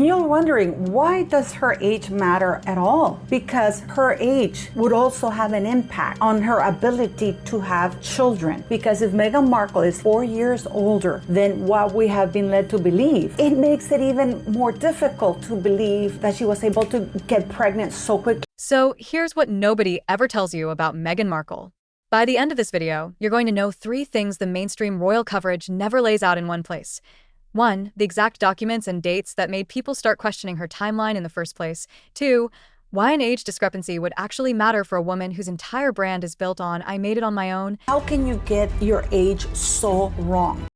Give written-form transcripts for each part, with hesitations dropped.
You're wondering, why does her age matter at all? Because her age would also have an impact on her ability to have children. Because if Meghan Markle is 4 years older than what we have been led to believe, it makes it even more difficult to believe that she was able to get pregnant so quickly. So here's what nobody ever tells you about Meghan Markle. By the end of this video, you're going to know 3 things the mainstream royal coverage never lays out in one place. 1. The exact documents and dates that made people start questioning her timeline in the first place. 2. Why an age discrepancy would actually matter for a woman whose entire brand is built on "I made it on my own." How can you get your age so wrong?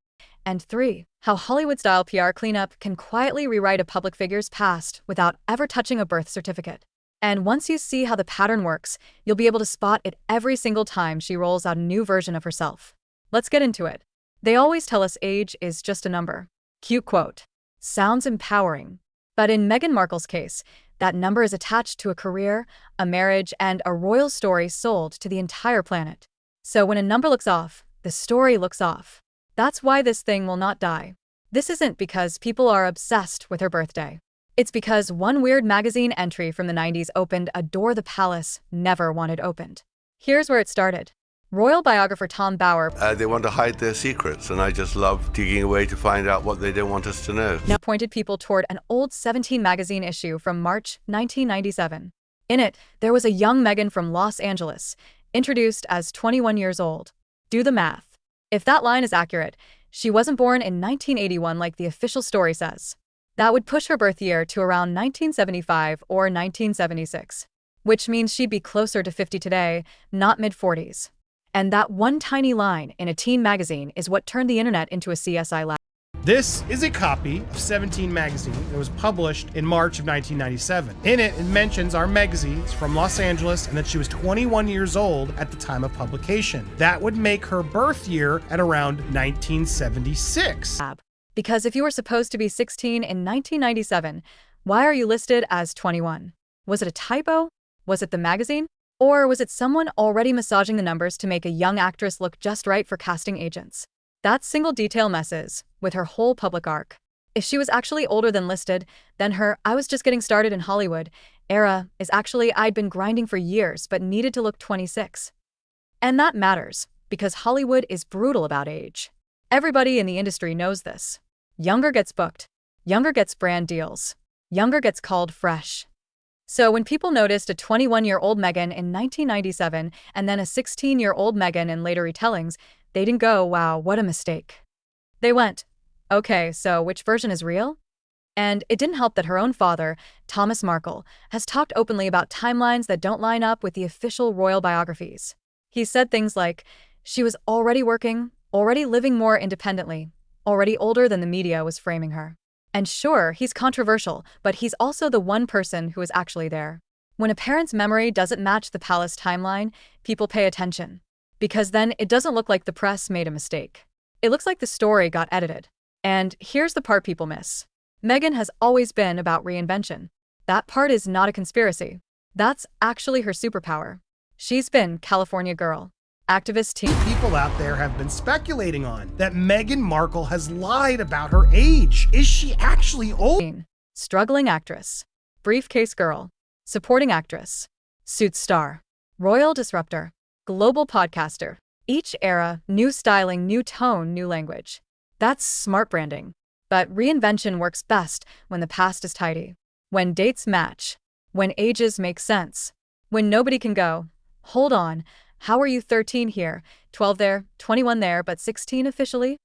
And 3. How Hollywood-style PR cleanup can quietly rewrite a public figure's past without ever touching a birth certificate. And once you see how the pattern works, you'll be able to spot it every single time she rolls out a new version of herself. Let's get into it. They always tell us age is just a number. Cute quote. Sounds empowering. But in Meghan Markle's case, that number is attached to a career, a marriage, and a royal story sold to the entire planet. So when a number looks off, the story looks off. That's why this thing will not die. This isn't because people are obsessed with her birthday. It's because one weird magazine entry from the 90s opened a door the palace never wanted opened. Here's where it started. Royal biographer Tom Bower They want to hide their secrets, and I just love digging away to find out what they don't want us to know. pointed people toward an old 17 magazine issue from March 1997. In it, there was a young Meghan from Los Angeles, introduced as 21 years old. Do the math. If that line is accurate, she wasn't born in 1981 like the official story says. That would push her birth year to around 1975 or 1976, which means she'd be closer to 50 today, not mid-40s. And that one tiny line in a teen magazine is what turned the internet into a CSI lab. This is a copy of 17 magazine that was published in March of 1997. In it, it mentions our Megzy from Los Angeles and that she was 21 years old at the time of publication. That would make her birth year at around 1976. Because if you were supposed to be 16 in 1997, why are you listed as 21? Was it a typo? Was it the magazine? Or was it someone already massaging the numbers to make a young actress look just right for casting agents? That single detail messes with her whole public arc. If she was actually older than listed, then her "I was just getting started in Hollywood" era is actually "I'd been grinding for years but needed to look 26. And that matters, because Hollywood is brutal about age. Everybody in the industry knows this. Younger gets booked. Younger gets brand deals. Younger gets called fresh. So when people noticed a 21-year-old Meghan in 1997 and then a 16-year-old Meghan in later retellings, they didn't go, "Wow, what a mistake." They went, "Okay, so which version is real?" And it didn't help that her own father, Thomas Markle, has talked openly about timelines that don't line up with the official royal biographies. He said things like, she was already working, already living more independently, already older than the media was framing her. And sure, he's controversial, but he's also the one person who is actually there. When a parent's memory doesn't match the palace timeline, people pay attention. Because then it doesn't look like the press made a mistake. It looks like the story got edited. And here's the part people miss. Meghan has always been about reinvention. That part is not a conspiracy. That's actually her superpower. She's been California girl. Activist teen. People out there have been speculating on that Meghan Markle has lied about her age. Is she actually old? Struggling actress. Briefcase girl. Supporting actress. Suits star. Royal disruptor. Global podcaster. Each era, new styling, new tone, new language. That's smart branding. But reinvention works best when the past is tidy. When dates match. When ages make sense. When nobody can go, "Hold on. How are you 13 here, 12 there, 21 there, but 16 officially?"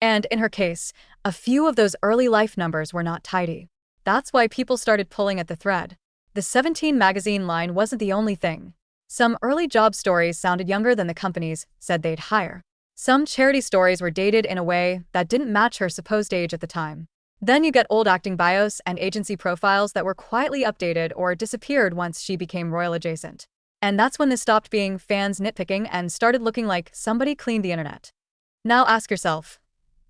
And in her case, a few of those early life numbers were not tidy. That's why people started pulling at the thread. The 17 magazine line wasn't the only thing. Some early job stories sounded younger than the companies said they'd hire. Some charity stories were dated in a way that didn't match her supposed age at the time. Then you get old acting bios and agency profiles that were quietly updated or disappeared once she became royal adjacent. And that's when this stopped being fans nitpicking and started looking like somebody cleaned the internet. Now ask yourself,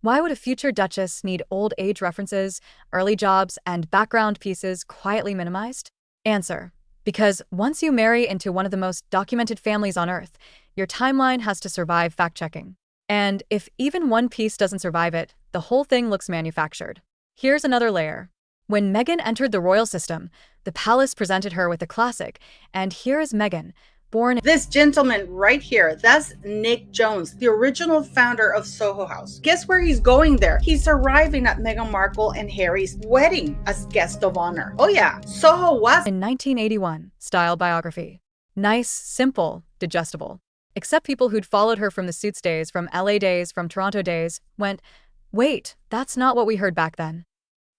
why would a future duchess need old age references, early jobs, and background pieces quietly minimized? Answer: because once you marry into one of the most documented families on Earth, your timeline has to survive fact-checking. And if even one piece doesn't survive it, the whole thing looks manufactured. Here's another layer. When Meghan entered the royal system, the palace presented her with a classic, and here is Meghan, born This gentleman right here, that's Nick Jones, the original founder of Soho House. Guess where he's going there? He's arriving at Meghan Markle and Harry's wedding as guest of honor. Oh yeah, Soho was in 1981, style biography. Nice, simple, digestible. Except people who'd followed her from the Suits days, from LA days, from Toronto days, went, wait, that's not what we heard back then.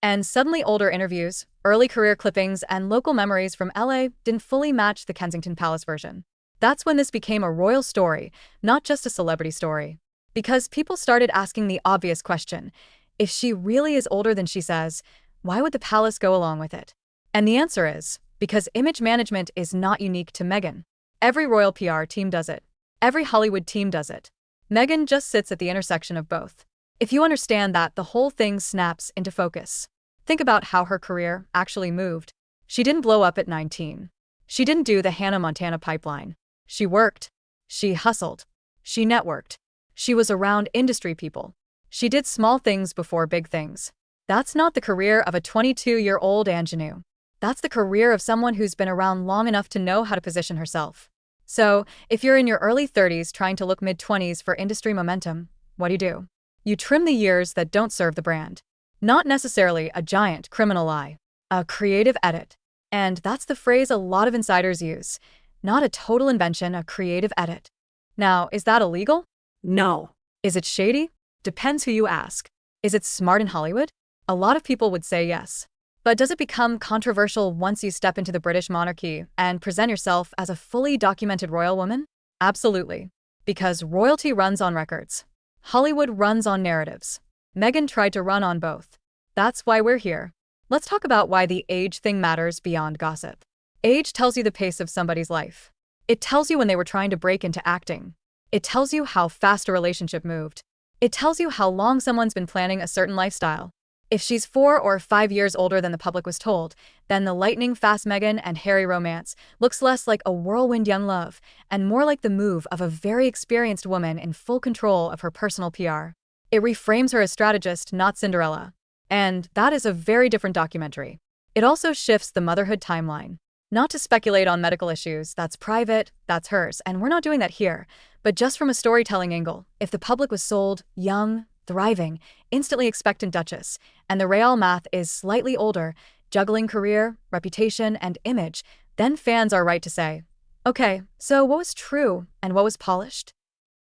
And suddenly older interviews, early career clippings, and local memories from LA didn't fully match the Kensington Palace version. That's when this became a royal story, not just a celebrity story. Because people started asking the obvious question, if she really is older than she says, why would the palace go along with it? And the answer is, because image management is not unique to Meghan. Every royal PR team does it. Every Hollywood team does it. Meghan just sits at the intersection of both. If you understand that, the whole thing snaps into focus. Think about how her career actually moved. She didn't blow up at 19. She didn't do the Hannah Montana pipeline. She worked. She hustled. She networked. She was around industry people. She did small things before big things. That's not the career of a 22-year-old ingenue. That's the career of someone who's been around long enough to know how to position herself. So, if you're in your early 30s trying to look mid-20s for industry momentum, what do? You trim the years that don't serve the brand. Not necessarily a giant criminal lie, a creative edit. And that's the phrase a lot of insiders use. Not a total invention, a creative edit. Now, is that illegal? no. Is it shady? Depends who you ask. Is it smart in Hollywood? A lot of people would say yes. But does it become controversial once you step into the British monarchy and present yourself as a fully documented royal woman? Absolutely. Because royalty runs on records. Hollywood runs on narratives. Meghan tried to run on both. That's why we're here. Let's talk about why the age thing matters beyond gossip. Age tells you the pace of somebody's life. It tells you when they were trying to break into acting. It tells you how fast a relationship moved. It tells you how long someone's been planning a certain lifestyle. If she's 4 or 5 years older than the public was told, then the lightning-fast Meghan and Harry romance looks less like a whirlwind young love and more like the move of a very experienced woman in full control of her personal PR. It reframes her as strategist, not Cinderella. And that is a very different documentary. It also shifts the motherhood timeline. Not to speculate on medical issues, that's private, that's hers, and we're not doing that here. But just from a storytelling angle, if the public was sold young, thriving, instantly expectant duchess, and the real math is slightly older, juggling career, reputation, and image, then fans are right to say, okay, so what was true and what was polished?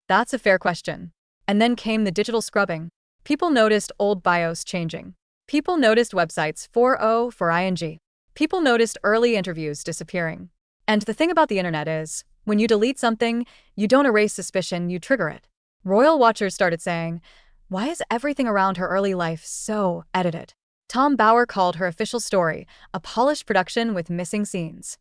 That's a fair question. And then came the digital scrubbing. People noticed old bios changing. People noticed websites 4.0 for ing. People noticed early interviews disappearing. And the thing about the internet is, when you delete something, you don't erase suspicion, you trigger it. Royal watchers started saying, why is everything around her early life so edited? Tom Bower called her official story a polished production with missing scenes.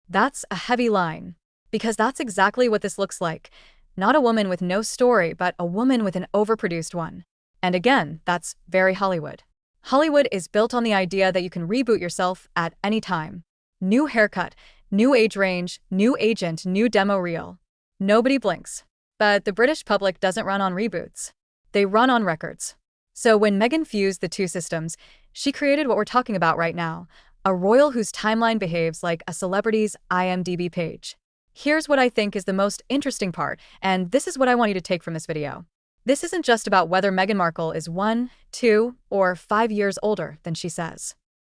That's a heavy line, because that's exactly what this looks like. Not a woman with no story, but a woman with an overproduced one. And again, that's very Hollywood. Hollywood is built on the idea that you can reboot yourself at any time. New haircut, new age range, new agent, new demo reel. Nobody blinks. But the British public doesn't run on reboots. They run on records. So when Meghan fused the two systems, she created what we're talking about right now, a royal whose timeline behaves like a celebrity's IMDb page. Here's what I think is the most interesting part, and this is what I want you to take from this video. This isn't just about whether Meghan Markle is 1, 2, or 5 years older than she says.